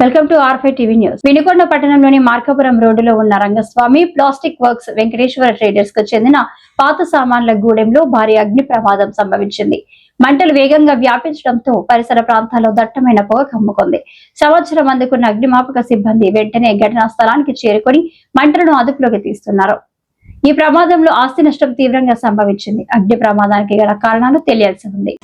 Welcome to R5 TV news. Vinukonda పట్టణంలోని మార్కాపురం రోడ్డులో ఉన్న Rangaswamy plastic works Venkateswara traders కు చెందిన పాత సామాన్ల గూడెంలో భారీ అగ్ని ప్రమాదం సంభవించింది. మంటలు వేగంగా వ్యాపించడంతో పరిసర ప్రాంతాల్లో దట్టమైన పొగ కమ్ముకుంది. సమాచారం అందుకున్న అగ్నిమాపక సిబ్బంది వెంటనే ఘటనా స్థలానికి చేరుకొని మంటలను అదుపులోకి తీస్తున్నారు. ఈ ప్రమాదంలో ఆస్తి నష్టం తీవ్రంగా సంభవించింది. అగ్ని ప్రమాదానికి గల కారణాలు తెలియాల్సి ఉంది.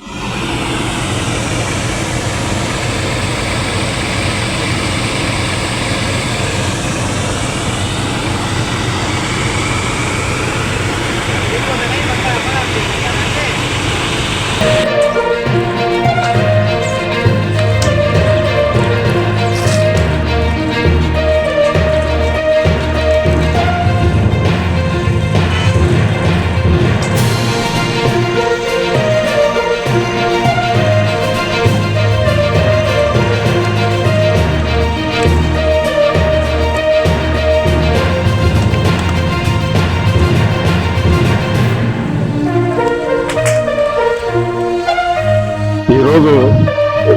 ఈరోజు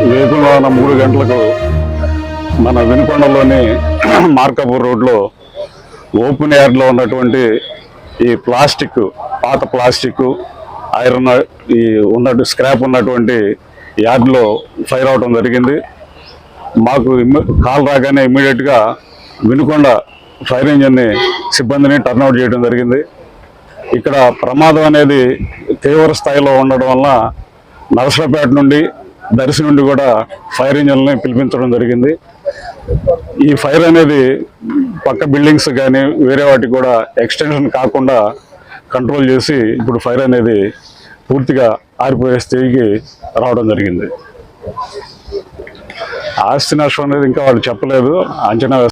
వేకువన 3 గంటలకు మన వినుకొండలోని మార్కాపూర్ రోడ్లో ఓపెన్ యార్డ్లో ఉన్నటువంటి ఈ ప్లాస్టిక్, పాత ప్లాస్టిక్, ఐరన్ ఈ ఉన్నట్టు స్క్రాప్ ఉన్నటువంటి యార్డ్లో ఫైర్ అవడం జరిగింది. మాకు కాల్ రాగానే ఇమ్మీడియట్గా వినుకొండ ఫైర్ ఇంజిన్ని సిబ్బందిని టర్న్అవుట్ చేయడం జరిగింది. ఇక్కడ ప్రమాదం అనేది తీవ్ర స్థాయిలో ఉండడం వల్ల నరసరావుపేట నుండి, దర్శి నుండి కూడా ఫైర్ ఇంజిన్ని పిలిపించడం జరిగింది. ఈ ఫైర్ అనేది పక్క బిల్డింగ్స్ కానీ వేరే వాటికి కూడా ఎక్స్టెన్షన్ కాకుండా కంట్రోల్ చేసి ఇప్పుడు ఫైర్ అనేది పూర్తిగా ఆరిపోయే స్థితికి రావడం జరిగింది. ఆస్తి నష్టం అనేది ఇంకా వాళ్ళు చెప్పలేదు, అంచనా